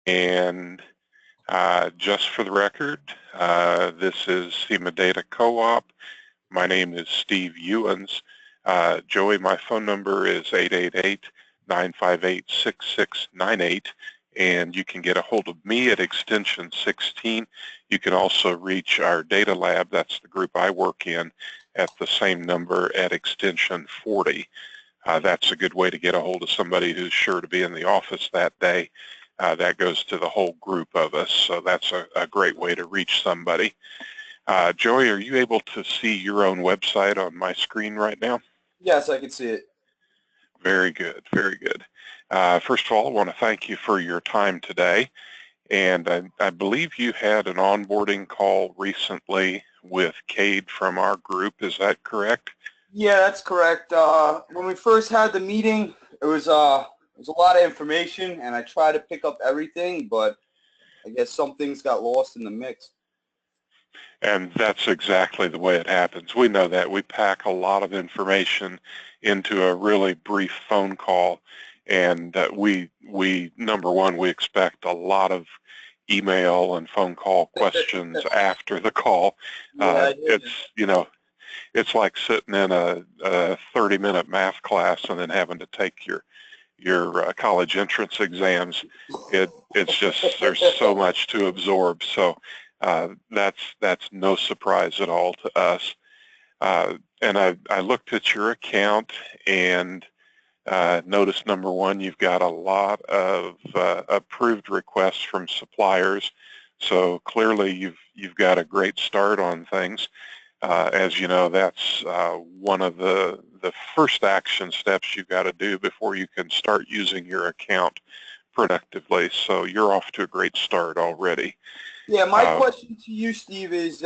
And just for the record, this is Sema Data Co-op. My name is Steve Ewens. Joey, my phone number is 888-958-6698, and you can get a hold of me at extension 16. You can also reach our data lab, that's the group I work in, at the same number at extension 40. That's a good way to get a hold of somebody who's sure to be in the office that day. That goes to the whole group of us, so that's a great way to reach somebody. Joey, are you able to see your own website on my screen right now? Yes, I can see it. Very good, very good. First of all, I want to thank you for your time today. And I believe you had an onboarding call recently with Cade from our group. Is that correct? Yeah, that's correct. When we first had the meeting, it was a lot of information, and I tried to pick up everything, but I guess some things got lost in the mix. And that's exactly the way it happens. We know that. We pack a lot of information into a really brief phone call, and number one, we expect a lot of email and phone call questions after the call. Yeah, It's like sitting in a 30-minute math class and then having to take your college entrance exams. It's just, there's so much to absorb. So that's no surprise at all to us. And I looked at your account and noticed, number one, you've got a lot of approved requests from suppliers. So clearly you've got a great start on things. As you know, that's one of the first action steps you've got to do before you can start using your account productively. So you're off to a great start already. Yeah, my question to you, Steve, is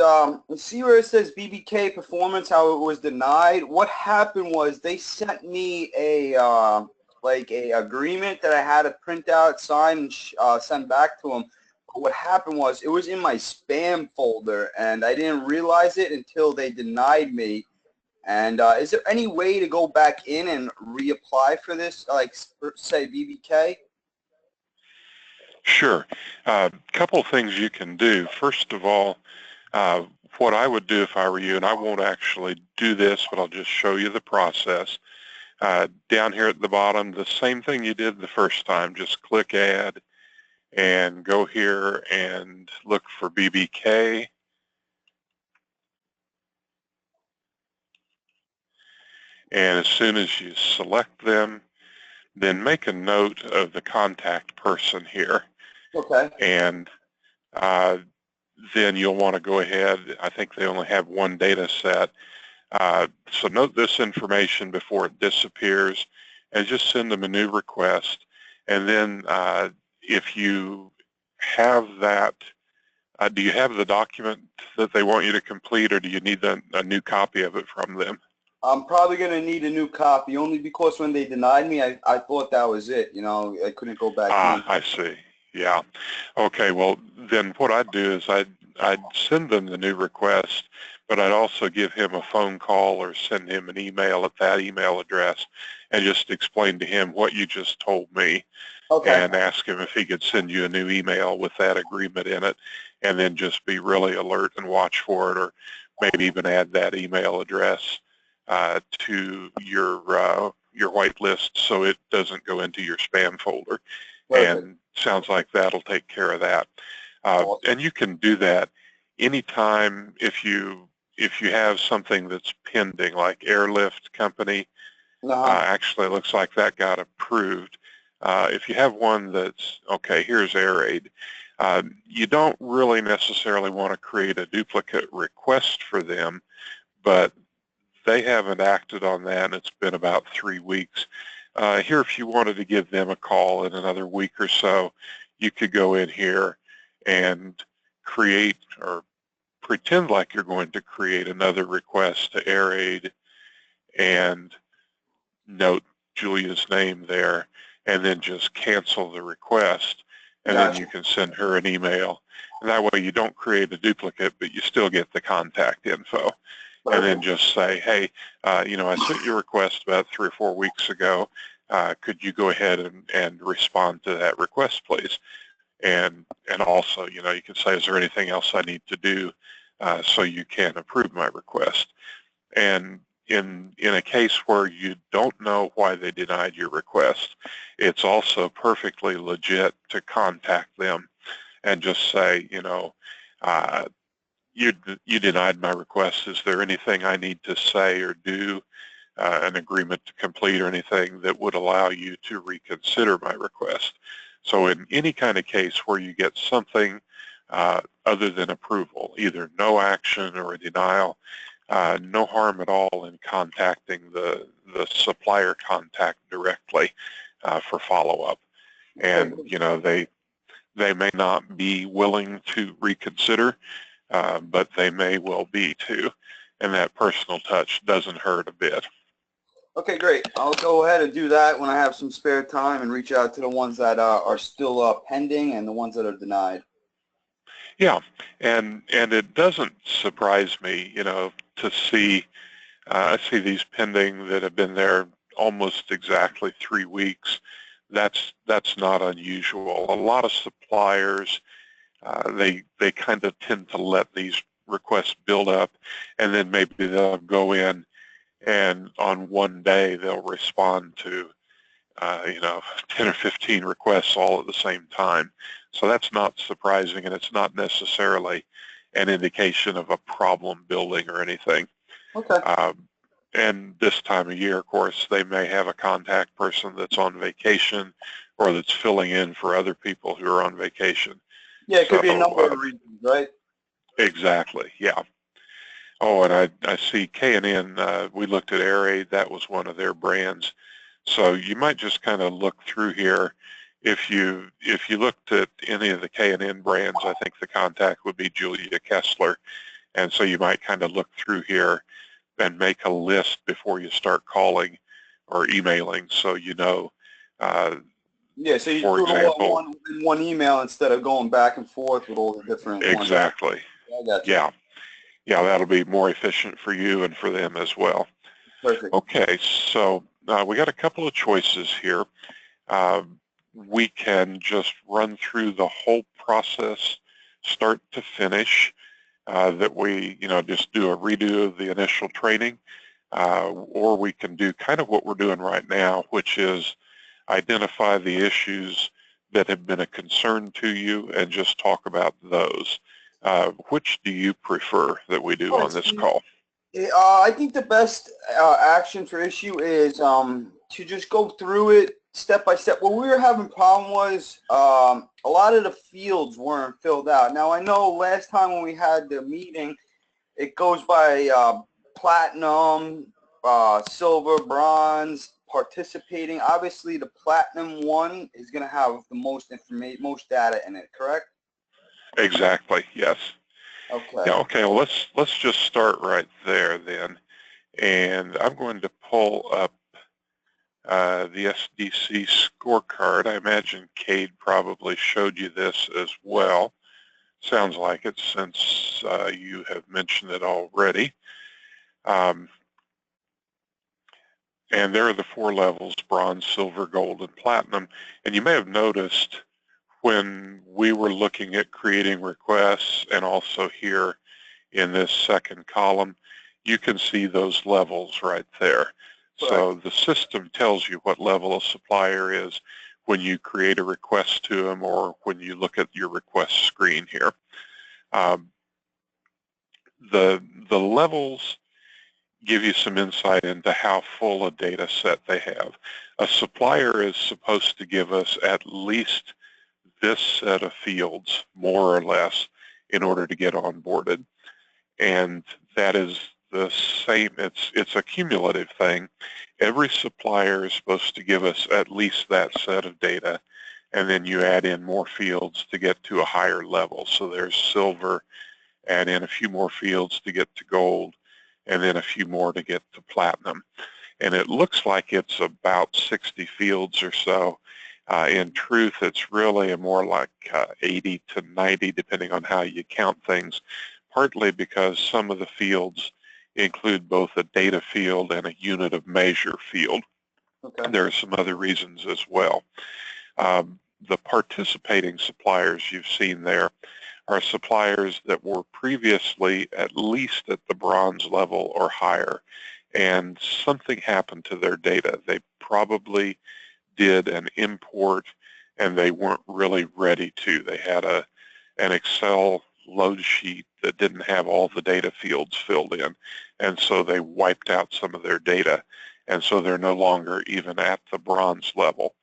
see where it says BBK performance, how it was denied? What happened was they sent me a agreement that I had to print out, sign, and send back to them. But what happened was it was in my spam folder, and I didn't realize it until they denied me. And is there any way to go back in and reapply for this, like say BBK? Sure. Couple of things you can do. First of all, what I would do if I were you, and I won't actually do this, but I'll just show you the process. Down here at the bottom, the same thing you did the first time, just click Add and go here and look for BBK. And as soon as you select them, then make a note of the contact person here. Okay. And then you'll want to go ahead. I think they only have one data set. So note this information before it disappears and just send them a new request. And then if you have that, do you have the document that they want you to complete, or do you need a new copy of it from them? I'm probably going to need a new copy, only because when they denied me, I thought that was it. You know, I couldn't go back in. I see. Yeah. Okay, well, then what I'd do is I'd send them the new request, but I'd also give him a phone call or send him an email at that email address and just explain to him what you just told me. Okay. And ask him if he could send you a new email with that agreement in it, and then just be really alert and watch for it, or maybe even add that email address to your whitelist so it doesn't go into your spam folder. Perfect. And sounds like that'll take care of that. And you can do that anytime if you have something that's pending, like Airlift Company. Actually, it looks like that got approved. If you have one that's, okay, here's AirAid. You don't really necessarily want to create a duplicate request for them, but they haven't acted on that, and it's been about 3 weeks. Here, if you wanted to give them a call in another week or so, you could go in here and create or pretend like you're going to create another request to AirAid and note Julia's name there, and then just cancel the request, and then you can send her an email. And that way you don't create a duplicate, but you still get the contact info. And then just say, hey, you know, I sent your request about 3 or 4 weeks ago. Could you go ahead and respond to that request, please? and also, you know, you can say, is there anything else I need to do so you can approve my request? And in a case where you don't know why they denied your request, it's also perfectly legit to contact them and just say, you know, uh, you denied my request. Is there anything I need to say or do, an agreement to complete or anything that would allow you to reconsider my request? So in any kind of case where you get something other than approval, either no action or a denial, no harm at all in contacting the supplier contact directly for follow-up. And, you know, they may not be willing to reconsider, but they may well be too. And that personal touch doesn't hurt a bit. Okay, great. I'll go ahead and do that when I have some spare time and reach out to the ones that are still pending and the ones that are denied. Yeah, and it doesn't surprise me, you know, to see, I see these pending that have been there almost exactly 3 weeks. That's not unusual. A lot of suppliers, they kind of tend to let these requests build up, and then maybe they'll go in and on one day they'll respond to you know, 10 or 15 requests all at the same time. So that's not surprising, and it's not necessarily an indication of a problem building or anything. Okay. And this time of year, of course, they may have a contact person that's on vacation or that's filling in for other people who are on vacation. Yeah, it could be a number of reasons, right? Exactly, yeah. Oh, and I see K&N, we looked at Air, that was one of their brands. So you might just kind of look through here. If you looked at any of the K&N brands, I think the contact would be Julia Kessler. And so you might kind of look through here and make a list before you start calling or emailing, so you know. Yeah, so you for do example, one email instead of going back and forth with all the different ones. Exactly. I got you. Yeah, that'll be more efficient for you and for them as well. Perfect. Okay, so we got a couple of choices here. We can just run through the whole process, start to finish, that we, you know, just do a redo of the initial training, or we can do kind of what we're doing right now, which is identify the issues that have been a concern to you and just talk about those. Which do you prefer that we do on this call? I think the best action for issue is to just go through it step by step. What we were having problem was a lot of the fields weren't filled out. Now I know last time when we had the meeting, it goes by platinum, silver, bronze, participating. Obviously, the platinum one is going to have the most information, most data in it. Correct? Exactly. Yes. Okay. Yeah. Okay. Well, let's just start right there then, and I'm going to pull up the SDC scorecard. I imagine Cade probably showed you this as well. Sounds like it, since you have mentioned it already. And there are the 4 levels: bronze, silver, gold, and platinum. And you may have noticed when we were looking at creating requests, and also here in this second column, you can see those levels right there. Correct. So the system tells you what level a supplier is when you create a request to them, or when you look at your request screen here. The levels give you some insight into how full a data set they have. A supplier is supposed to give us at least this set of fields, more or less, in order to get onboarded. And that is the same, it's a cumulative thing. Every supplier is supposed to give us at least that set of data, and then you add in more fields to get to a higher level. So there's silver, add in a few more fields to get to gold, and then a few more to get to platinum. And it looks like it's about 60 fields or so. In truth, it's really more like 80 to 90, depending on how you count things, partly because some of the fields include both a data field and a unit of measure field. Okay. There are some other reasons as well. the participating suppliers you've seen there are suppliers that were previously at least at the bronze level or higher, and something happened to their data. They probably did an import and they weren't really ready to. They had an Excel load sheet that didn't have all the data fields filled in, and so they wiped out some of their data, and so they're no longer even at the bronze level.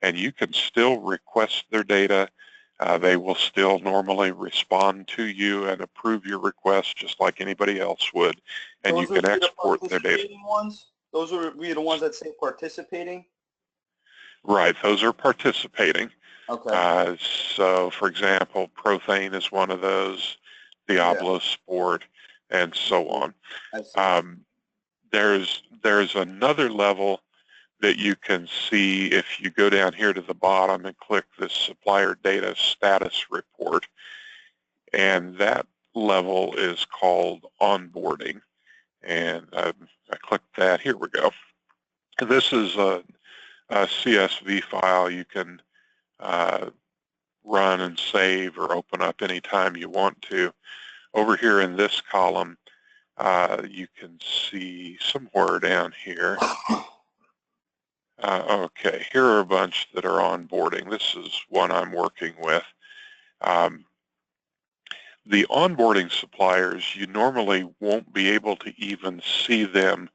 And you can still request their data. They will still normally respond to you and approve your request just like anybody else would, and you can export their data. Ones? Those would be the ones that say participating? Right, those are participating. Okay. So, for example, Prothane is one of those, Diablo Sport, and so on. I see. There's another level that you can see if you go down here to the bottom and click this supplier data status report, and that level is called onboarding. And I clicked that. Here we go. This is a CSV file you can run and save or open up anytime you want to. Over here in this column, you can see somewhere down here. Okay, here are a bunch that are onboarding. This is one I'm working with. The onboarding suppliers, you normally won't be able to even see them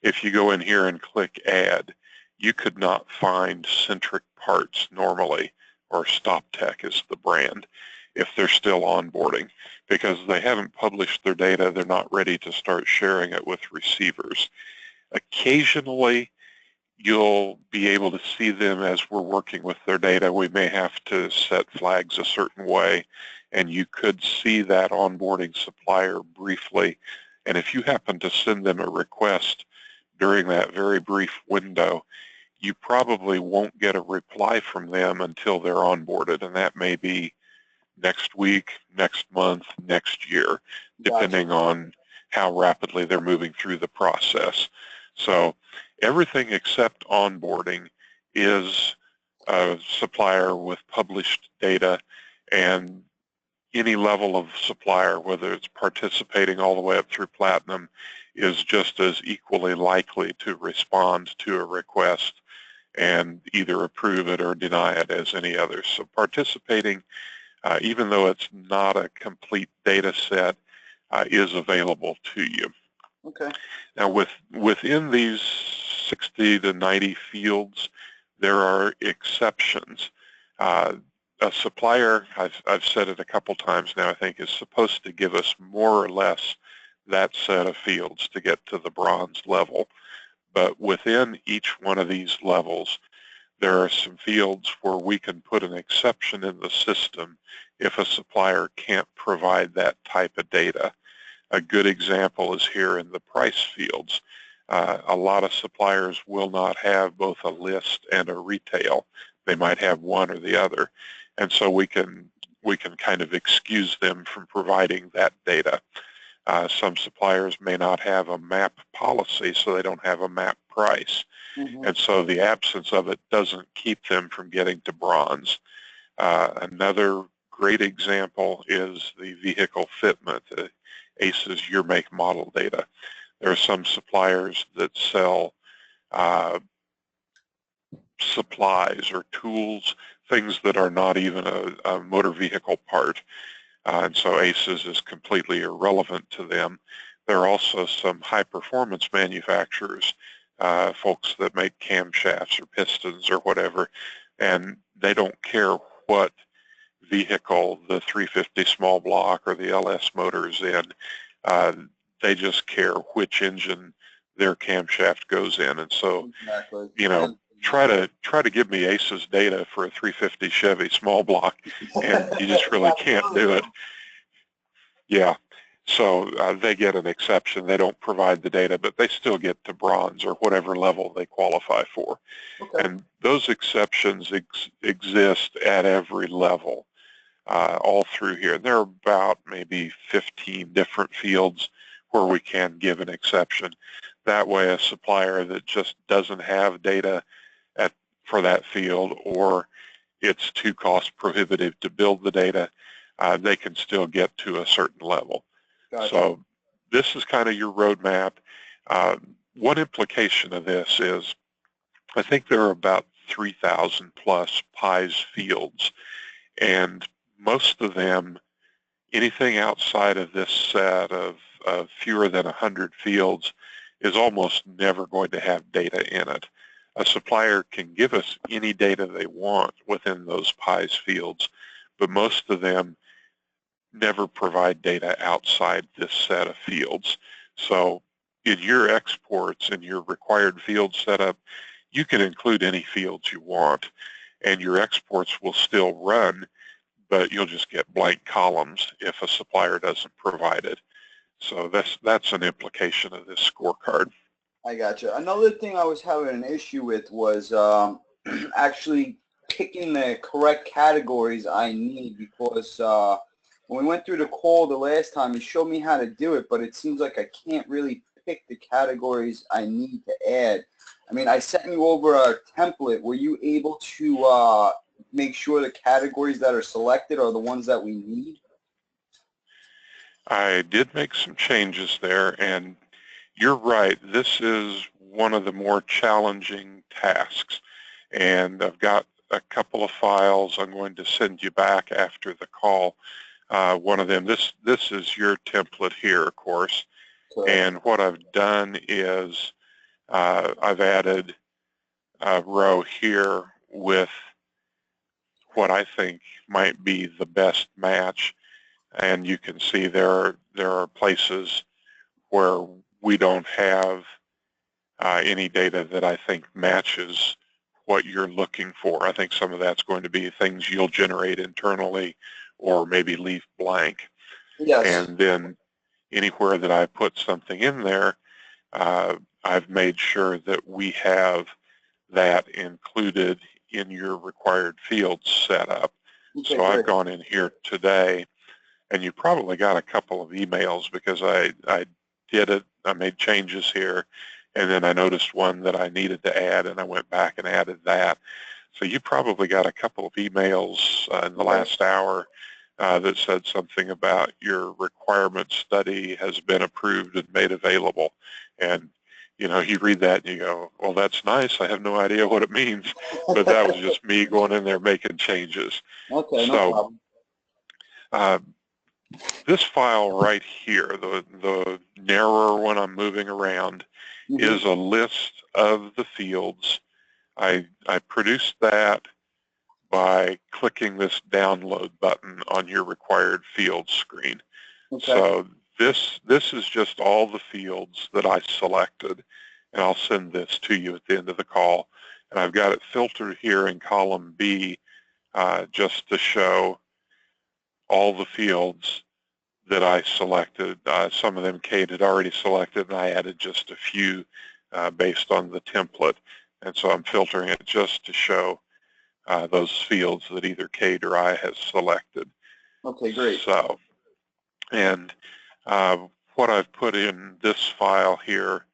if you go in here and click Add. You could not find Centric Parts normally, or StopTech is the brand, if they're still onboarding, because they haven't published their data. They're not ready to start sharing it with receivers. Occasionally, you'll be able to see them as we're working with their data. We may have to set flags a certain way, and you could see that onboarding supplier briefly. And if you happen to send them a request during that very brief window, you probably won't get a reply from them until they're onboarded, and that may be next week, next month, next year, depending on how rapidly they're moving through the process. So everything except onboarding is a supplier with published data, and any level of supplier, whether it's participating all the way up through platinum, is just as equally likely to respond to a request and either approve it or deny it as any other. So participating, even though it's not a complete data set, is available to you. Okay. Now, within these 60 to 90 fields, there are exceptions. A supplier, I've said it a couple times now, I think, is supposed to give us more or less that set of fields to get to the bronze level. But within each one of these levels, there are some fields where we can put an exception in the system if a supplier can't provide that type of data. A good example is here in the price fields. A lot of suppliers will not have both a list and a retail. They might have one or the other. And so we can kind of excuse them from providing that data. Some suppliers may not have a MAP policy, so they don't have a MAP price. Mm-hmm. And so the absence of it doesn't keep them from getting to bronze. Another great example is the vehicle fitment, ACE's year, make, model data. There are some suppliers that sell supplies or tools, things that are not even a motor vehicle part. And so ACES is completely irrelevant to them. There are also some high-performance manufacturers, folks that make camshafts or pistons or whatever, and they don't care what vehicle the 350 small block or the LS motor is in. They just care which engine their camshaft goes in. And so, you know, try to give me ACES data for a 350 Chevy small block, and you just really can't do it. Yeah, so they get an exception. They don't provide the data, but they still get to bronze or whatever level they qualify for. Okay. And those exceptions exist at every level, all through here. There are about maybe 15 different fields where we can give an exception. That way, a supplier that just doesn't have data for that field, or it's too cost prohibitive to build the data, they can still get to a certain level. Gotcha. So this is kind of your roadmap. One implication of this is I think there are about 3,000 plus PIES fields, and most of them, anything outside of this set of fewer than 100 fields is almost never going to have data in it. A supplier can give us any data they want within those PIES fields, but most of them never provide data outside this set of fields. So in your exports and your required field setup, you can include any fields you want, and your exports will still run, but you'll just get blank columns if a supplier doesn't provide it. So that's an implication of this scorecard. I gotcha. Another thing I was having an issue with was actually picking the correct categories I need, because when we went through the call the last time, you showed me how to do it, but it seems like I can't really pick the categories I need to add. I mean, I sent you over a template. Were you able to make sure the categories that are selected are the ones that we need? I did make some changes there, and you're right. This is one of the more challenging tasks, and I've got a couple of files I'm going to send you back after the call. One of them, this is your template here, of course. Correct. And what I've done is I've added a row here with what I think might be the best match, and you can see there are places where we don't have any data that I think matches what you're looking for. I think some of that's going to be things you'll generate internally or maybe leave blank. Yes. And then anywhere that I put something in there, I've made sure that we have that included in your required fields setup. Okay, so I've gone in here today, and you probably got a couple of emails because I did it. I made changes here, and then I noticed one that I needed to add, and I went back and added that. So you probably got a couple of emails in the last hour that said something about your requirement study has been approved and made available. And you know, you read that and you go, well, that's nice. I have no idea what it means. But that was just me going in there making changes. Okay, no problem. This file right here, the narrower one I'm moving around, is a list of the fields. I produced that by clicking this download button on your required fields screen. Okay. So this is just all the fields that I selected, and I'll send this to you at the end of the call. And I've got it filtered here in column B just to show all the fields that I selected. Some of them Kate had already selected, and I added just a few based on the template. And so I'm filtering it just to show those fields that either Kate or I have selected. Okay, great. So, and what I've put in this file here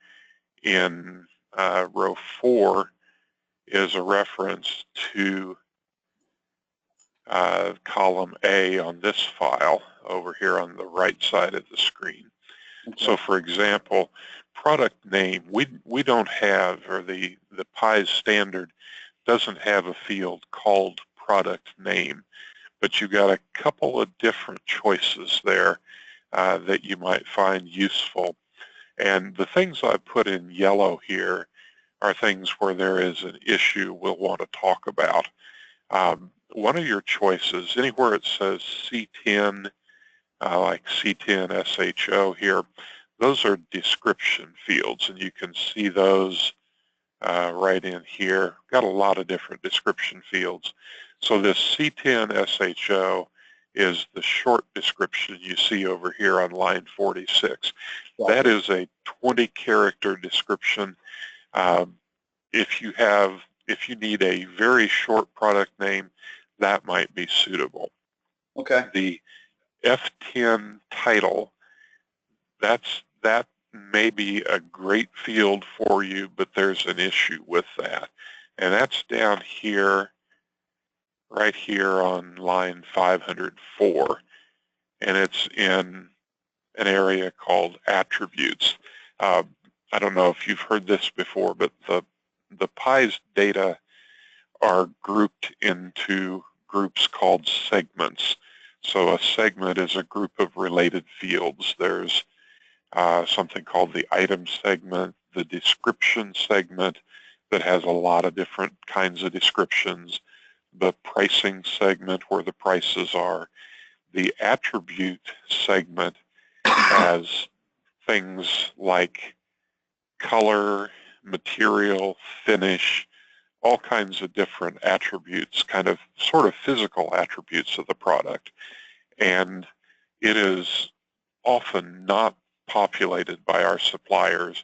in row 4 is a reference to column A on this file over here on the right side of the screen. Okay. So for example, product name, we don't have, or the PIES standard doesn't have a field called product name, but you got a couple of different choices there that you might find useful. And the things I put in yellow here are things where there is an issue we'll want to talk about. One of your choices, anywhere it says C10, like C10 SHO here, those are description fields, and you can see those right in here. Got a lot of different description fields. So this C10 SHO is the short description you see over here on line 46. Yeah. That is a 20-character description. If you need a very short product name, that might be suitable. Okay. The F10 title, that may be a great field for you, but there's an issue with that. And that's down here, right here on line 504, and it's in an area called attributes. I don't know if you've heard this before, but the PIE's data are grouped into groups called segments. So a segment is a group of related fields. There's something called the item segment, the description segment that has a lot of different kinds of descriptions, the pricing segment where the prices are. The attribute segment has things like color, material, finish, all kinds of different attributes, kind of sort of physical attributes of the product. And it is often not populated by our suppliers,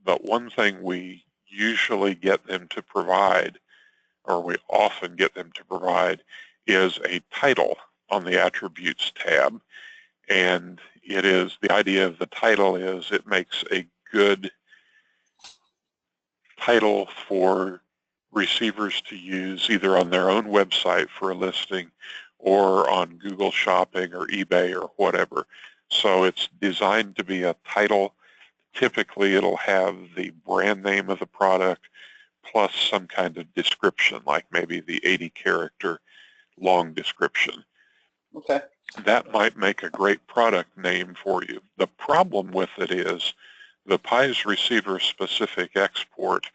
but one thing we usually get them to provide, or we often get them to provide, is a title on the attributes tab. And it is, the idea of the title is it makes a good title for receivers to use either on their own website for a listing or on Google Shopping or eBay or whatever. So it's designed to be a title. Typically it'll have the brand name of the product plus some kind of description, like maybe the 80-character long description. Okay. That might make a great product name for you. The problem with it is the PIE's receiver-specific export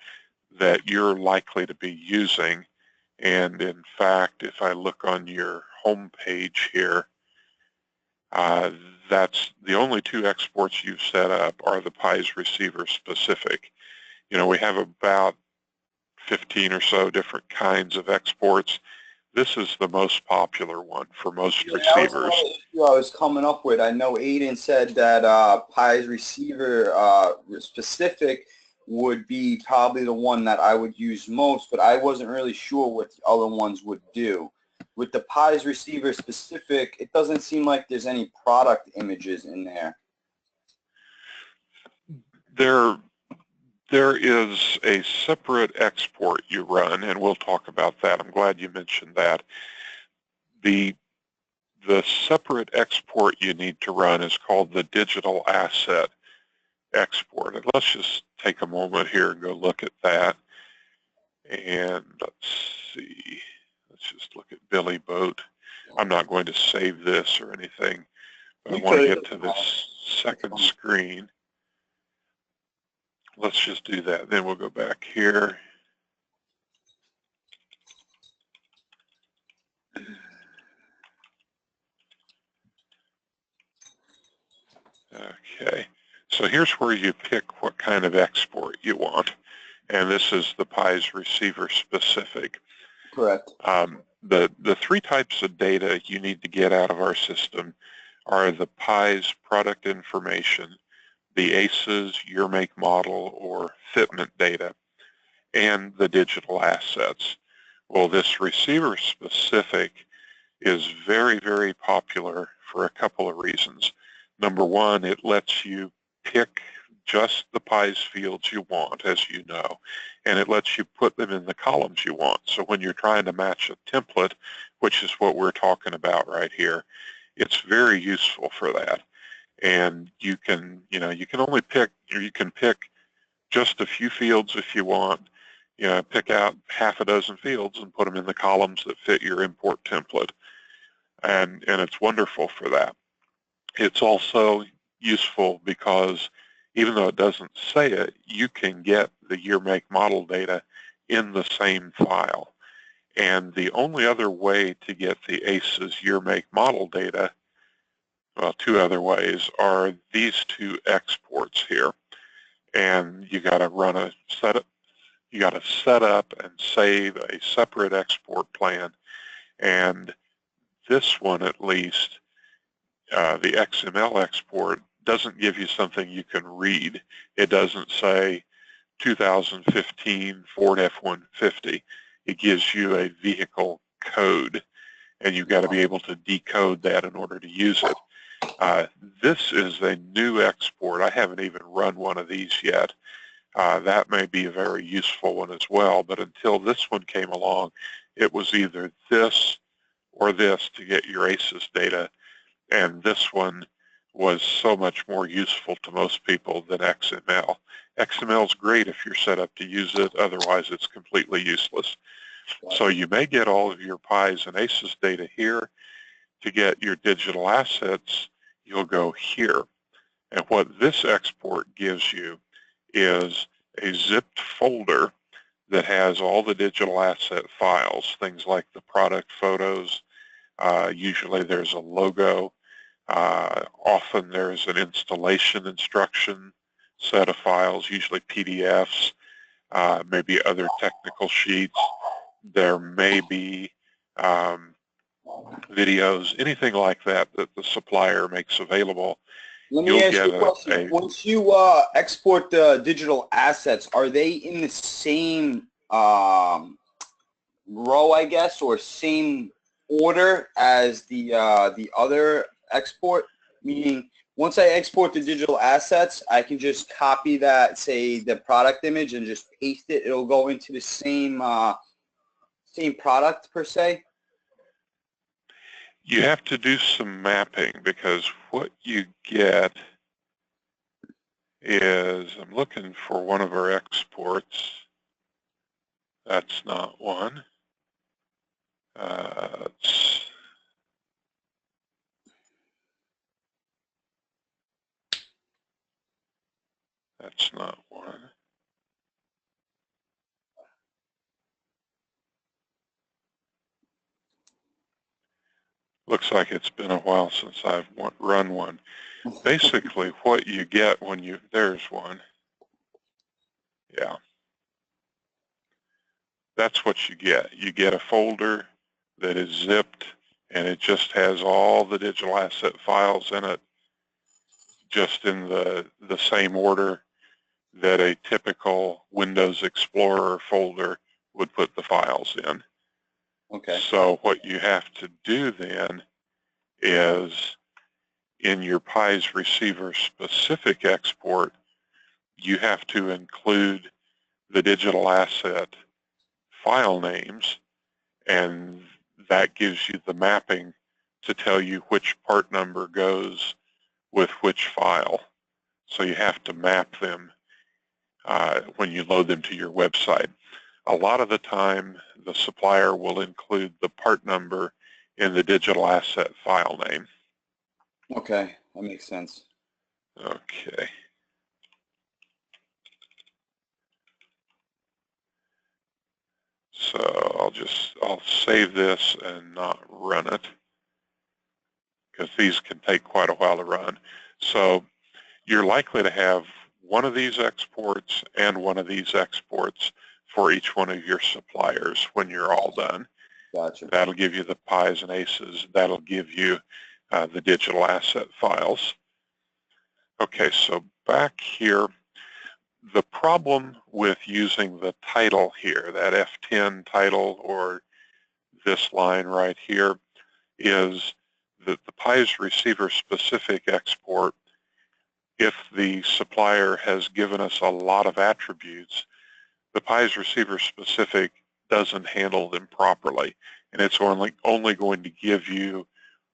that you're likely to be using, and in fact, if I look on your home page here, that's the only two exports you've set up are the PIE's receiver-specific. You know, we have about 15 or so different kinds of exports. This is the most popular one for most receivers. That was issue I was coming up with. I know Aiden said that PIE's receiver specific would be probably the one that I would use most, but I wasn't really sure what the other ones would do. With the PIE's receiver specific, it doesn't seem like there's any product images in there. There is a separate export you run, and we'll talk about that. I'm glad you mentioned that. The separate export you need to run is called the digital asset export. And let's just take a moment here and go look at that. And let's see. Let's just look at Billy Boat. I'm not going to save this or anything, but I want to get to this second screen. Let's just do that. Then we'll go back here. Okay. So here's where you pick what kind of export you want. And this is the PIE's receiver specific. Correct. The three types of data you need to get out of our system are the PIE's product information, the ACES, year, make, model, or fitment data, and the digital assets. Well, this receiver specific is very, very popular for a couple of reasons. Number one, it lets you pick just the PIE's fields you want, as you know, and it lets you put them in the columns you want. So when you're trying to match a template, which is what we're talking about right here, it's very useful for that. And you can only pick, or you can pick just a few fields if you want. You know, pick out half a dozen fields and put them in the columns that fit your import template. And it's wonderful for that. It's also useful because even though it doesn't say it, you can get the year, make, model data in the same file. And the only other way to get the ACES year, make, model data, well, two other ways, are these two exports here. And you got to run a setup. You got to set up and save a separate export plan. And this one, at least, the XML export, doesn't give you something you can read. It doesn't say 2015 Ford F-150. It gives you a vehicle code, and you've got to be able to decode that in order to use it. This is a new export. I haven't even run one of these yet. That may be a very useful one as well, but until this one came along, it was either this or this to get your ACES data, and this one was so much more useful to most people than XML. XML is great if you're set up to use it, otherwise it's completely useless. So you may get all of your PIs and ACES data here. To get your digital assets, you'll go here. And what this export gives you is a zipped folder that has all the digital asset files, things like the product photos. Usually there's a logo. Often there's an installation instruction set of files, usually PDFs, maybe other technical sheets. There may be videos, anything like that that the supplier makes available. Let me ask you a question. Once you export the digital assets, are they in the same row, I guess, or same order as the other export? Meaning, once I export the digital assets, I can just copy that, say, the product image, and just paste it. It'll go into the same same product per se. You have to do some mapping, because what you get is, I'm looking for one of our exports. That's not one. That's not one. Looks like it's been a while since I've run one. Basically, what you get when you, there's one. Yeah. That's what you get. You get a folder that is zipped, and it just has all the digital asset files in it, just in the same order that a typical Windows Explorer folder would put the files in. Okay. So what you have to do then is, in your PI's receiver specific export, you have to include the digital asset file names, and that gives you the mapping to tell you which part number goes with which file. So you have to map them when you load them to your website. A lot of the time, the supplier will include the part number in the digital asset file name. Okay, that makes sense. Okay. So I'll save this and not run it, because these can take quite a while to run. So you're likely to have one of these exports and one of these exports for each one of your suppliers when you're all done. Gotcha. That'll give you the PIs and ACES. That'll give you the digital asset files. Okay, so back here, the problem with using the title here, that F10 title or this line right here, is that the PI's receiver specific export, if the supplier has given us a lot of attributes, the PI's receiver specific doesn't handle them properly, and it's only going to give you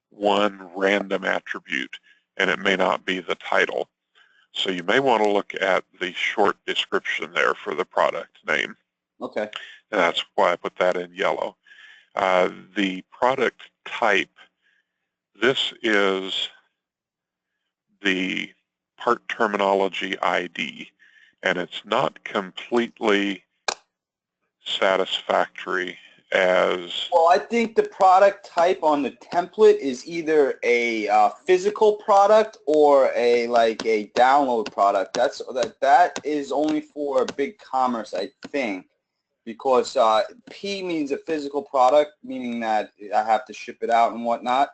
one random attribute, and it may not be the title. So you may want to look at the short description there for the product name. Okay. And that's why I put that in yellow. The product type, this is the part terminology ID, and it's not completely satisfactory as... Well, I think the product type on the template is either a physical product or a download product. That is only for big commerce, I think, because P means a physical product, meaning that I have to ship it out and whatnot.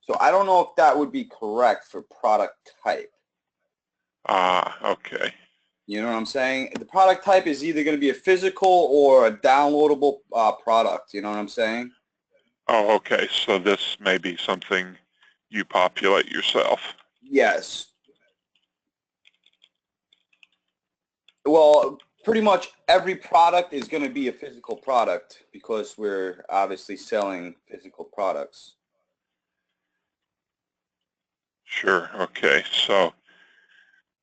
So I don't know if that would be correct for product type. Okay. You know what I'm saying? The product type is either going to be a physical or a downloadable product. You know what I'm saying? Oh, okay. So this may be something you populate yourself. Yes. Well, pretty much every product is going to be a physical product because we're obviously selling physical products. Sure. Okay. So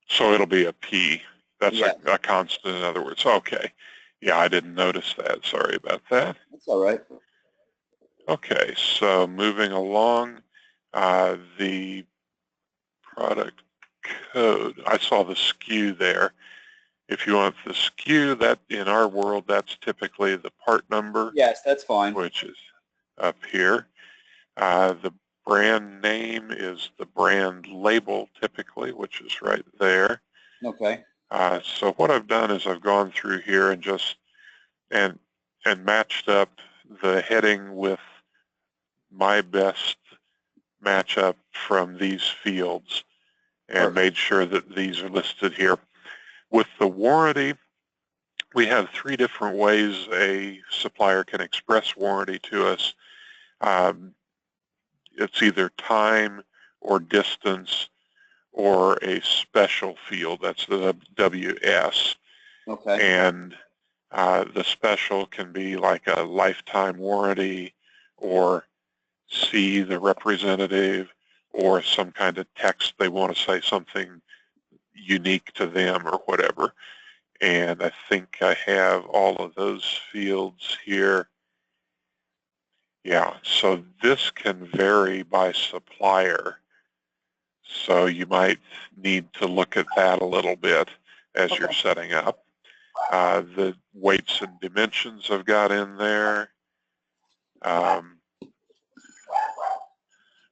it'll be a P. That's Yeah. a constant, in other words. Okay. Yeah, I didn't notice that. Sorry about that. That's all right. Okay. So moving along, the product code. I saw the SKU there. If you want the SKU, that in our world, that's typically the part number. Yes, that's fine. Which is up here. The brand name is the brand label typically, which is right there. Okay. So what I've done is I've gone through here and just and matched up the heading with my best matchup from these fields and made sure that these are listed here. With the warranty, we have 3 different ways a supplier can express warranty to us. It's either time or distance or a special field. That's the WS. Okay. And the special can be like a lifetime warranty or see the representative or some kind of text they want to say something unique to them or whatever. And I think I have all of those fields here. Yeah, so this can vary by supplier. So you might need to look at that a little bit as you're setting up. The weights and dimensions I've got in there.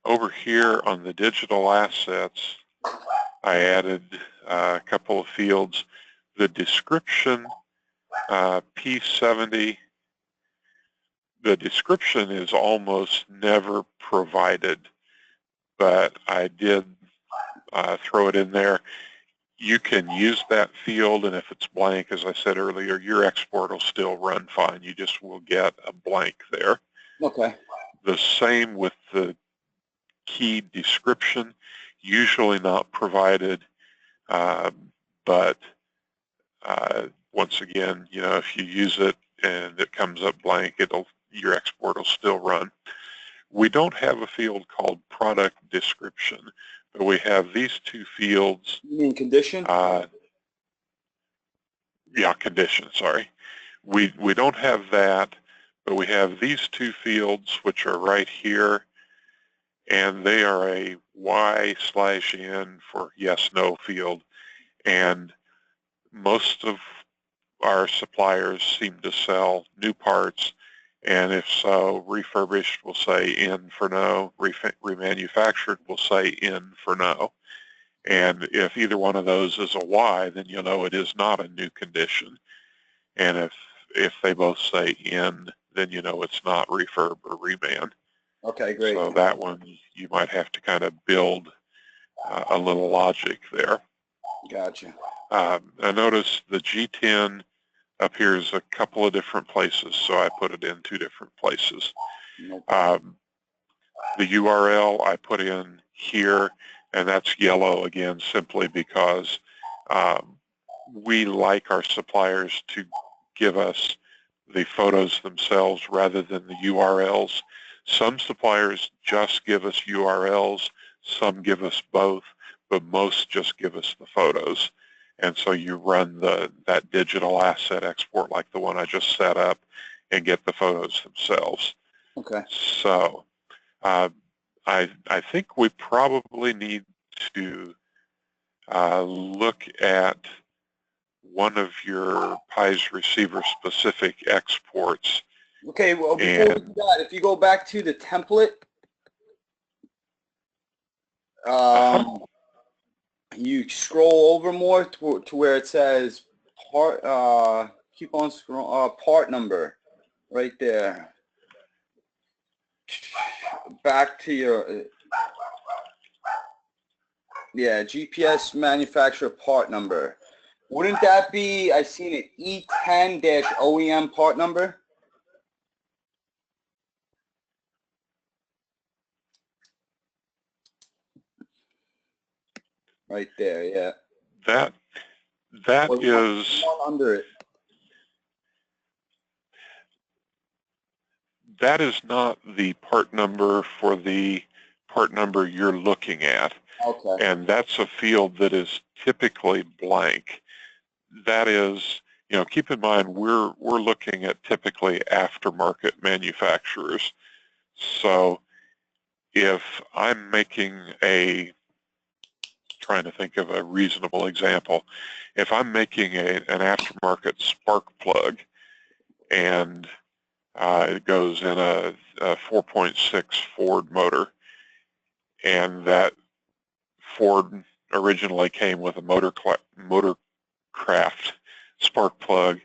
Over here on the digital assets, I added a couple of fields. The description, P70, the description is almost never provided, but I did throw it in there. You can use that field, and if it's blank, as I said earlier, your export will still run fine. You just will get a blank there. Okay. The same with the key description, usually not provided, but once again, you know, if you use it and it comes up blank, your export will still run. We don't have a field called product description, but we have these 2 fields. You mean condition? Yeah, condition, sorry. We don't have that, but we have these 2 fields, which are right here, and they are a Y/N for yes, no field. And most of our suppliers seem to sell new parts, and if so, refurbished will say N for no, remanufactured will say N for no. And if either one of those is a Y, then you'll know it is not a new condition. And if they both say N, then you know it's not refurb or reman. Okay, great. So that one, you might have to kind of build a little logic there. Gotcha. I noticed the G10 appears a couple of different places, so I put it in 2 different places. The URL I put in here, and that's yellow again, simply because we like our suppliers to give us the photos themselves rather than the URLs. Some suppliers just give us URLs, some give us both, but most just give us the photos. And so you run that digital asset export like the one I just set up and get the photos themselves. Okay. So I think we probably need to look at one of your PIE's receiver-specific exports. Okay, well, before we do that, if you go back to the template, you scroll over more to where it says part, keep on scrolling, part number, right there. Back to your, yeah, GPS manufacturer part number. Wouldn't that be, I seen it, E10-OEM part number? Right there, yeah. That is one under it. that is not the part number for the part number you're looking at. Okay. And that's a field that is typically blank. That is, keep in mind we're looking at typically aftermarket manufacturers. So if I'm making trying to think of a reasonable example, if I'm making an aftermarket spark plug and it goes in a 4.6 Ford motor, and that Ford originally came with a Motorcraft spark plug,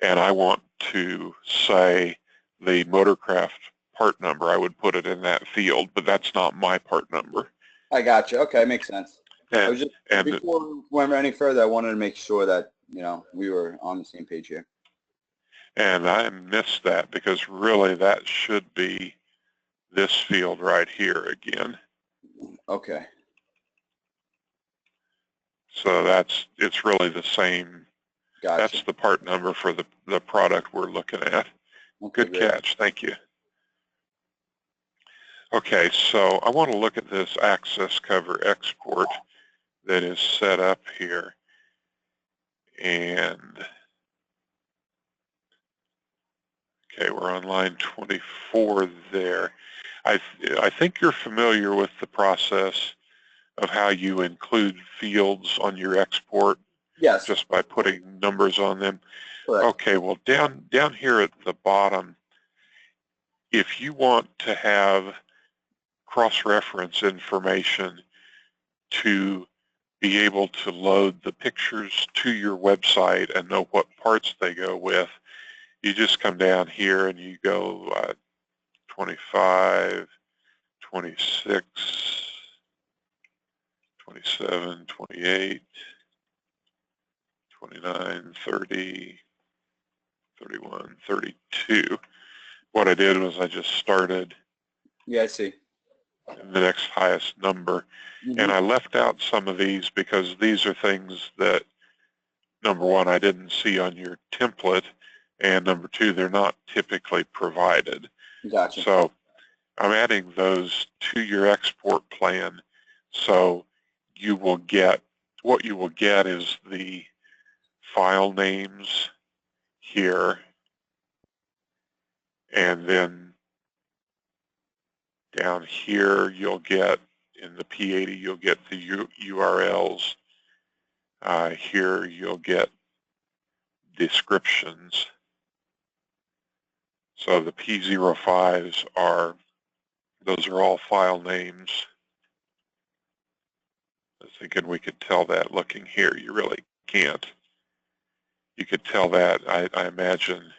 and I want to say the Motorcraft part number, I would put it in that field, but that's not my part number. I got you. Okay, makes sense. I was just, before we went any further, I wanted to make sure that, we were on the same page here. And I missed that because really that should be this field right here again. Okay. So it's really the same. Gotcha. That's the part number for the product we're looking at. Okay, good catch. Thank you. Okay, so I want to look at this access cover export that is set up here. And okay, we're on line 24 there. I think you're familiar with the process of how you include fields on your export. Yes. Just by putting numbers on them. Correct. Okay, well down here at the bottom, if you want to have cross-reference information to be able to load the pictures to your website and know what parts they go with, you just come down here and you go 25, 26, 27, 28, 29, 30, 31, 32. What I did was I just started I see. the next highest number. Mm-hmm. And I left out some of these because these are things that, number one, I didn't see on your template, and number two, they're not typically provided. Gotcha. So I'm adding those to your export plan. So what you will get is the file names here, and then down here you'll get, in the P80, you'll get the URLs. Here you'll get descriptions. So the P05s those are all file names. I was thinking we could tell that looking here. You really can't. You could tell that, I imagine,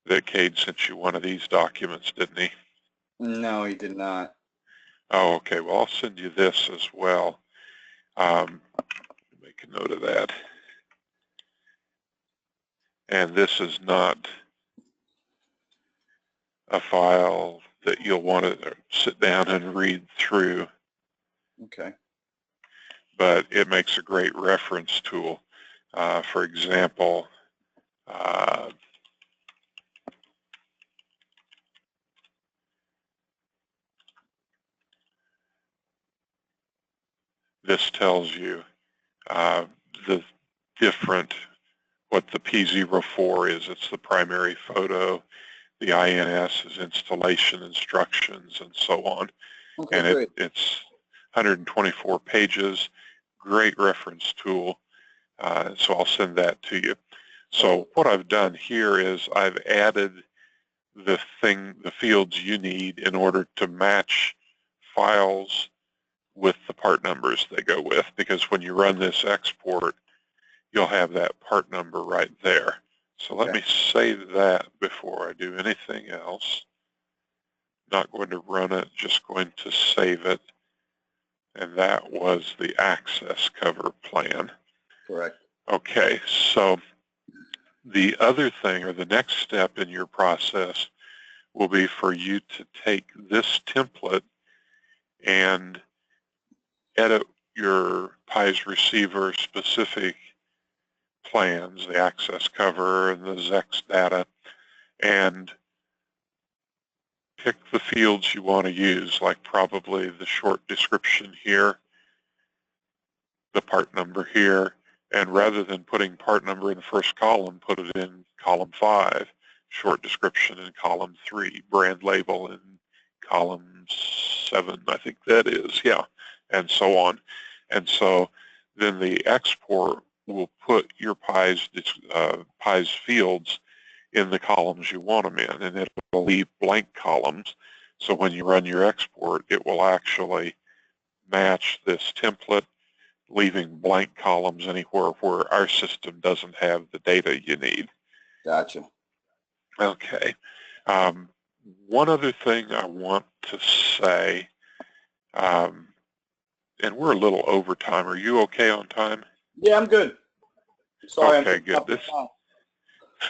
that Cade sent you one of these documents, didn't he? No, he did not. Oh, okay. Well, I'll send you this as well. Make a note of that. And this is not a file that you'll want to sit down and read through. Okay. But it makes a great reference tool. For example, this tells you the different, what the P04 is. It's the primary photo. The INS is installation instructions and so on. Okay, and it's 124 pages. Great reference tool. So I'll send that to you. So what I've done here is I've added the fields you need in order to match files with the part numbers they go with, because when you run this export, you'll have that part number right there. So let me save that before I do anything else. Not going to run it, just going to save it. And that was the access cover plan. Correct. Okay, so the other thing, or the next step in your process, will be for you to take this template and edit your PIES receiver specific plans, the access cover and the ZEX data, and pick the fields you want to use, like probably the short description here, the part number here, and rather than putting part number in the first column, put it in column 5, short description in column 3, brand label in column 7, I think that is, yeah, and so on. And so then the export will put your pies fields in the columns you want them in, and it'll leave blank columns. So when you run your export, it will actually match this template, leaving blank columns anywhere where our system doesn't have the data you need. Gotcha. Okay. One other thing I want to say, and we're a little over time. Are you okay on time? Yeah, I'm good. Sorry. Okay, good.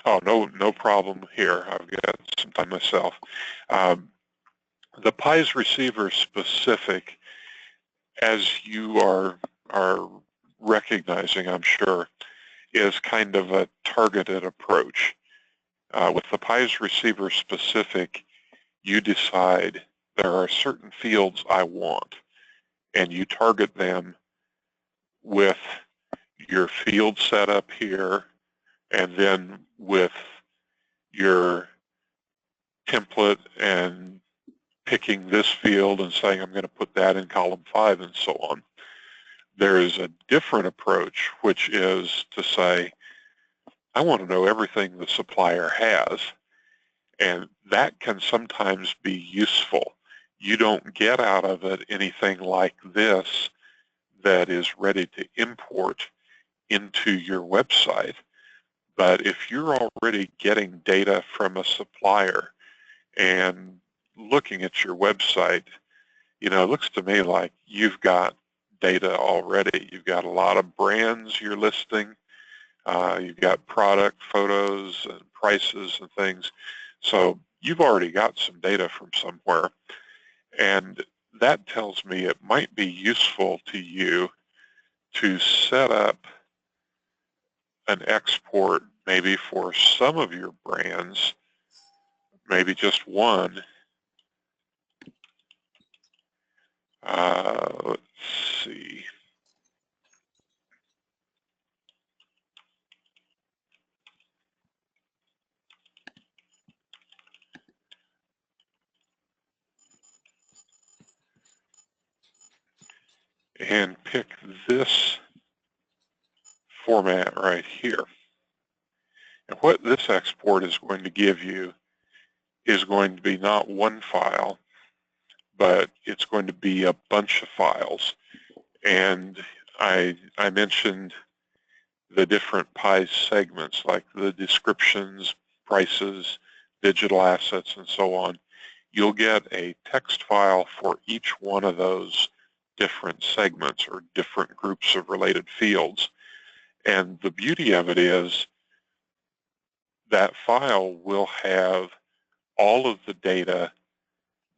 Oh, no problem here. I've got some time myself. The PIES receiver specific, as you are recognizing, I'm sure, is kind of a targeted approach. With the PIES receiver specific, you decide there are certain fields I want, and you target them with your field setup here, and then with your template and picking this field and saying I'm going to put that in column 5 and so on. There is a different approach, which is to say, I want to know everything the supplier has, and that can sometimes be useful. You don't get out of it anything like this that is ready to import into your website. But if you're already getting data from a supplier and looking at your website, it looks to me like you've got data already. You've got a lot of brands you're listing. You've got product photos and prices and things. So you've already got some data from somewhere. And that tells me it might be useful to you to set up an export maybe for some of your brands, maybe just one. Let's see. And pick this format right here. And what this export is going to give you is going to be not one file, but it's going to be a bunch of files. And I mentioned the different PIES segments, like the descriptions, prices, digital assets, and so on. You'll get a text file for each one of those different segments or different groups of related fields. And the beauty of it is that file will have all of the data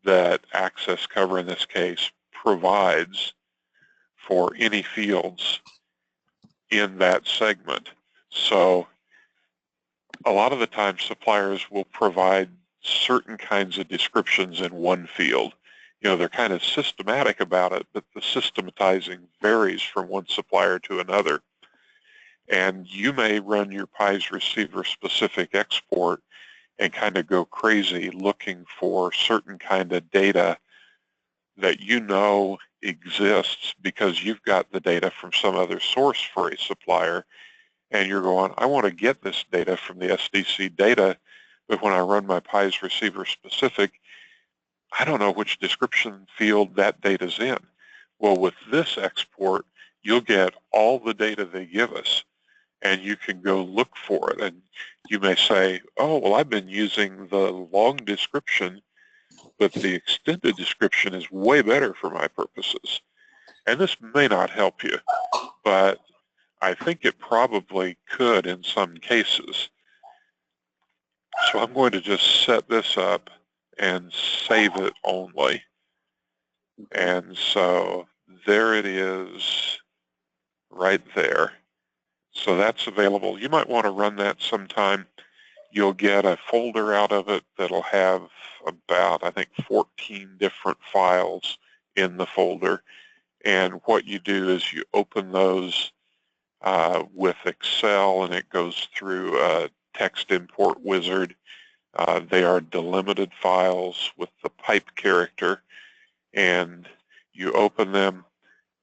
that Access Cover, in this case, provides for any fields in that segment. So a lot of the time suppliers will provide certain kinds of descriptions in one field. They're kind of systematic about it, but the systematizing varies from one supplier to another. And you may run your PIES receiver specific export and kind of go crazy looking for certain kind of data that exists because you've got the data from some other source for a supplier, and you're going, I want to get this data from the SDC data, but when I run my PIES receiver specific, I don't know which description field that data's in. Well, with this export, you'll get all the data they give us, and you can go look for it. And you may say, oh, well, I've been using the long description, but the extended description is way better for my purposes. And this may not help you, but I think it probably could in some cases. So I'm going to just set this up and save it only. And so there it is right there. So that's available. You might want to run that sometime. you'll get a folder out of it that'll have about, I think, 14 different files in the folder. And what you do is you open those with Excel, and it goes through a text import wizard. They are delimited files with the pipe character, and you open them.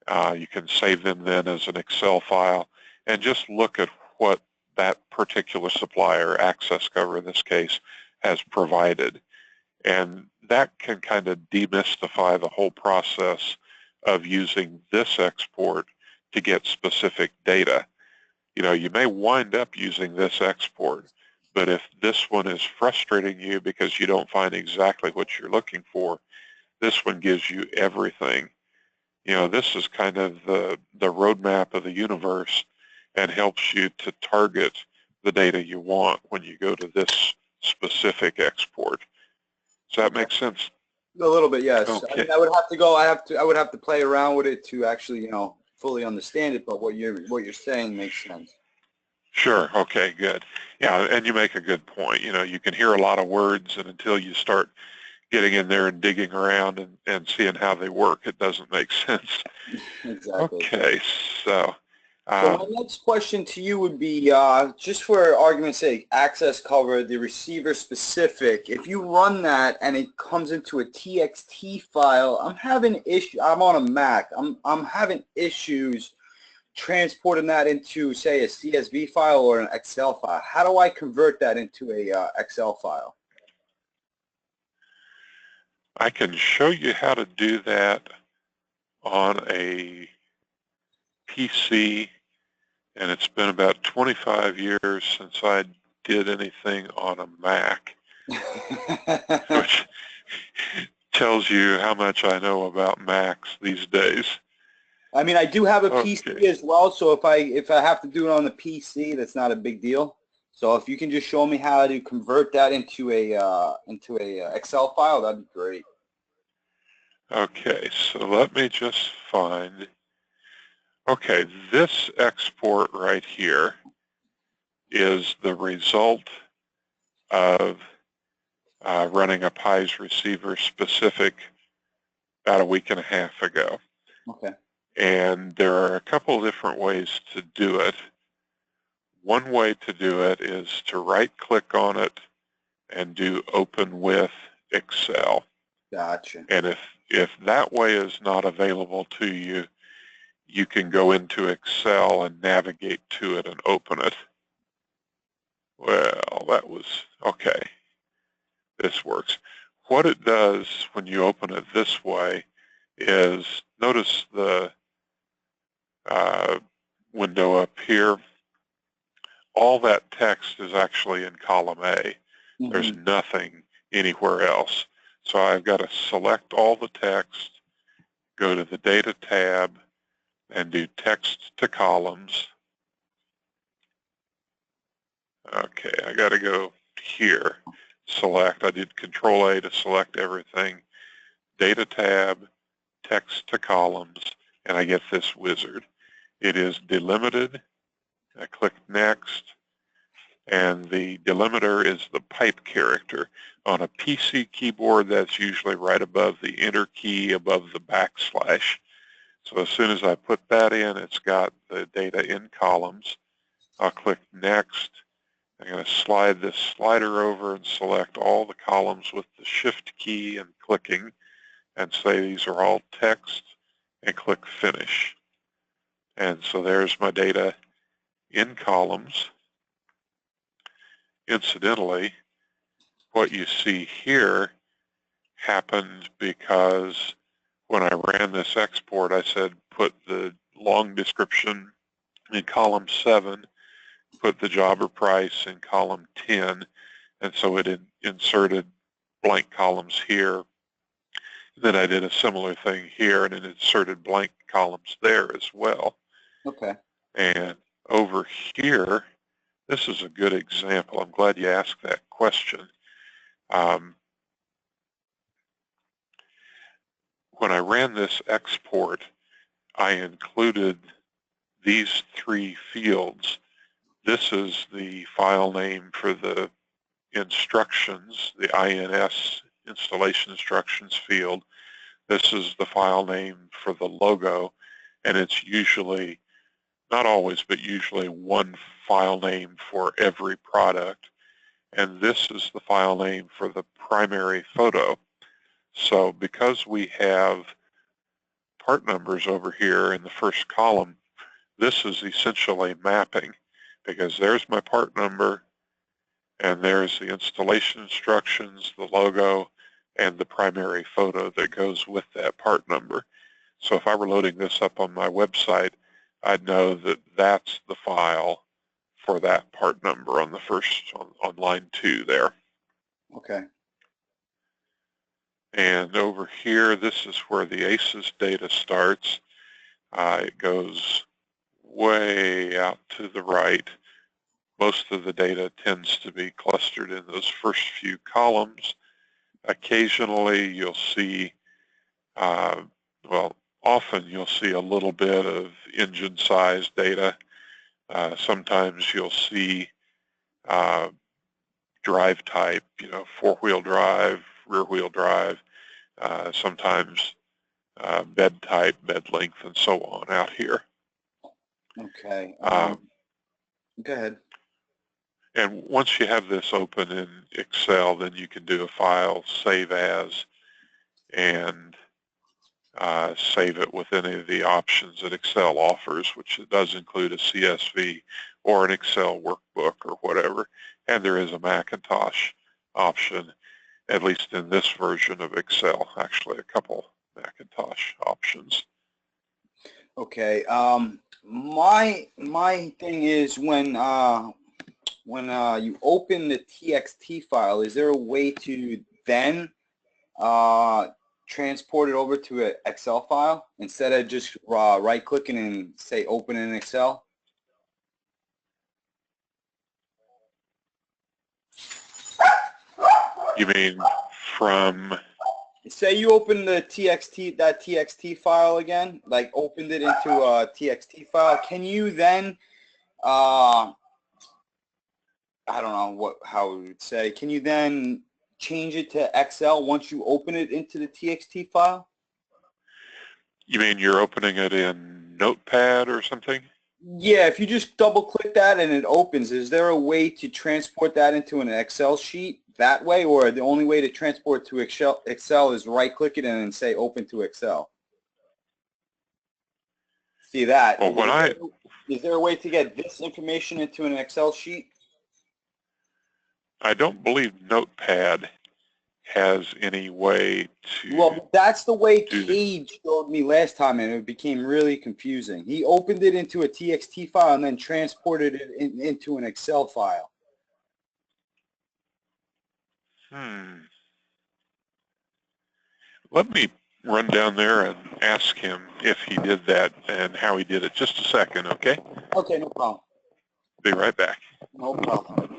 You can save them then as an Excel file, and just look at what that particular supplier, Access Cover in this case, has provided. And that can kind of demystify the whole process of using this export to get specific data. You know, you may wind up using this export, but if this one is frustrating you because you don't find exactly what you're looking for, this one gives you everything. You know, this is kind of the roadmap of the universe and helps you to target the data you want when you go to this specific export. Does that make sense? A little bit, yes. Okay. I mean, I would have to go. I would have to play around with it to actually, fully understand it. But what you're saying makes sense. Sure. Okay. Good. Yeah, and you make a good point. You know, you can hear a lot of words, and until you start getting in there and digging around and seeing how they work, it doesn't make sense. Exactly. Okay. So. So my next question to you would be, just for argument's sake, Access Cover, the receiver specific. If you run that and it comes into a TXT file, I'm having issue. I'm on a Mac. I'm having issues transporting that into, say, a CSV file or an Excel file. How do I convert that into a Excel file? I can show you how to do that on a PC, and it's been about 25 years since I did anything on a Mac, which tells you how much I know about Macs these days. I mean, I do have a PC as well, so if I have to do it on the PC, that's not a big deal. So if you can just show me how to convert that into a Excel file, that'd be great. Okay, so let me just find. Okay, this export right here is the result of running a PIES receiver specific about a week and a half ago. Okay. And there are a couple of different ways to do it. One way to do it is to right-click on it and do Open with Excel. Gotcha. And if that way is not available to you, you can go into Excel and navigate to it and open it. Well, that was, okay, this works. What it does when you open it this way is, notice the window up here. All that text is actually in column A. Mm-hmm. There's nothing anywhere else. So I've got to select all the text, go to the Data tab, and do Text to Columns. Okay, I got to go here, select. I did Control-A to select everything. Data tab, Text to Columns, and I get this wizard. It is delimited. I click Next, and the delimiter is the pipe character. On a PC keyboard, that's usually right above the Enter key, above the backslash. So as soon as I put that in, it's got the data in columns. I'll click Next. I'm going to slide this slider over and select all the columns with the Shift key and clicking, and say these are all text, and click Finish. And so there's my data in columns. Incidentally, what you see here happened because when I ran this export, I said put the long description in column 7, put the jobber price in column 10, and so it inserted blank columns here. Then I did a similar thing here, and it inserted blank columns there as well. Okay. And over here, this is a good example. I'm glad you asked that question. When I ran this export, I included these 3 fields. This is the file name for the instructions, the INS installation instructions field. This is the file name for the logo, and it's usually, not always, but usually one file name for every product. And this is the file name for the primary photo. So because we have part numbers over here in the first column, this is essentially mapping, because there's my part number, and there's the installation instructions, the logo, and the primary photo that goes with that part number. So if I were loading this up on my website, I'd know that that's the file for that part number on the first, on line 2 there. Okay. And over here, this is where the ACES data starts. It goes way out to the right. Most of the data tends to be clustered in those first few columns. Occasionally, you'll see, well, often you'll see a little bit of engine size data. Sometimes you'll see drive type, four-wheel drive, rear-wheel drive, sometimes bed type, bed length, and so on out here. Okay. Go ahead. And once you have this open in Excel, then you can do a file, save as, and save it with any of the options that Excel offers, which it does include a CSV or an Excel workbook or whatever. And there is a Macintosh option, at least in this version of Excel, actually a couple Macintosh options. Okay. My thing is when you open the TXT file, is there a way to then transport it over to an Excel file instead of just right-clicking and say open in Excel? You mean from? Say you open the that TXT file again, like opened it into a TXT file. Can you then, I don't know how we would say, can you then change it to Excel once you open it into the TXT file? You mean you're opening it in Notepad or something? Yeah, if you just double click that and it opens, is there a way to transport that into an Excel sheet that way, or the only way to transport to Excel is right click it and then say open to Excel? See that? Well, is there a way to get this information into an Excel sheet? I don't believe Notepad has any way to. Well, that's the way Cade showed me last time, and it became really confusing. He opened it into a TXT file and then transported it into an Excel file. Let me run down there and ask him if he did that and how he did it. Just a second, okay? Okay, no problem. Be right back. No problem.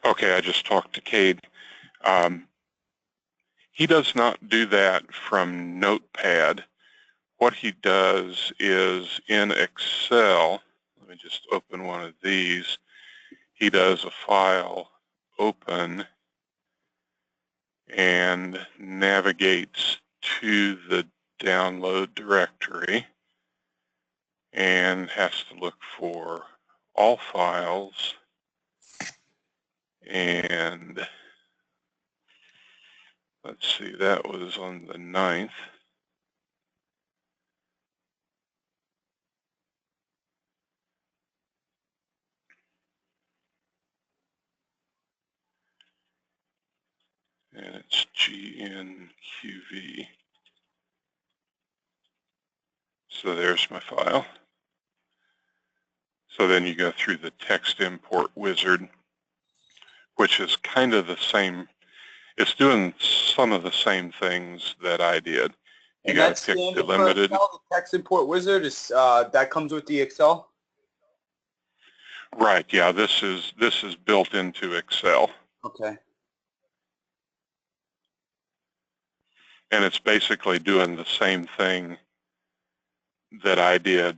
Okay, I just talked to Cade. He does not do that from Notepad. What he does is in Excel, let me just open one of these. He does a file open and navigates to the download directory and has to look for all files, and let's see, that was on the 9th. And it's GNQV. So there's my file. So then you go through the text import wizard, which is kind of the same. It's doing some of the same things that I did. You got to pick the limited. Excel, the text import wizard is that comes with the Excel. Right. Yeah. This is built into Excel. Okay. And it's basically doing the same thing that I did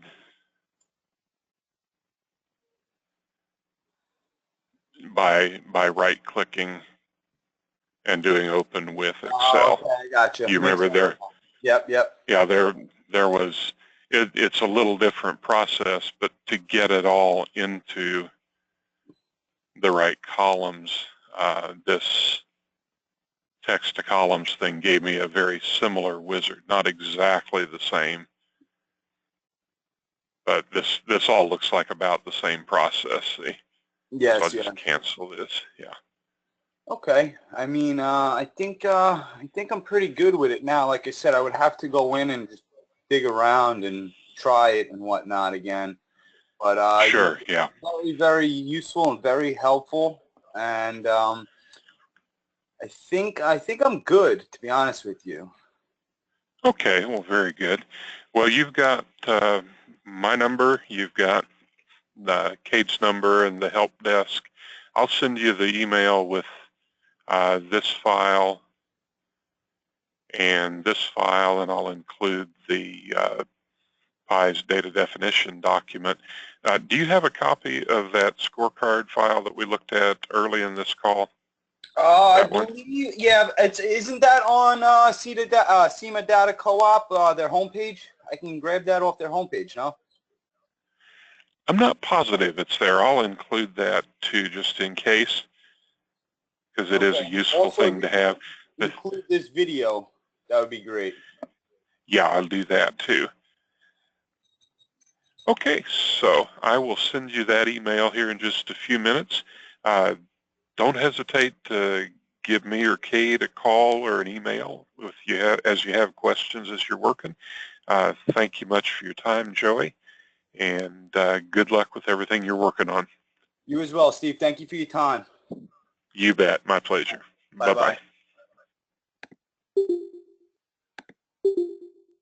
by right-clicking and doing open with Excel. Oh, okay, I gotcha. You remember there? Yep. Yeah, there was. It's a little different process, but to get it all into the right columns, this text to columns thing gave me a very similar wizard, not exactly the same, but this all looks like about the same process. See? Yes. So I'll just cancel this. Yeah. Okay. I mean, I think I'm pretty good with it now. Like I said, I would have to go in and just dig around and try it and whatnot again. But sure. Yeah. Very, very useful and very helpful. And I think I'm good, to be honest with you. Okay. Well, very good. Well, you've got my number. You've got Kate's number and the help desk. I'll send you the email with this file and this file, and I'll include the PI's data definition document. Do you have a copy of that scorecard file that we looked at early in this call? I believe, yeah. Isn't that on Sema Data Co-op, their homepage? I can grab that off their homepage, no? I'm not positive it's there. I'll include that too, just in case, because it is a useful thing to have. Include this video. That would be great. Yeah, I'll do that too. Okay, so I will send you that email here in just a few minutes. Don't hesitate to give me or Kate a call or an email as you have questions as you're working. Thank you much for your time, Joey, and good luck with everything you're working on. You as well, Steve. Thank you for your time. You bet. My pleasure. Bye-bye. Bye-bye.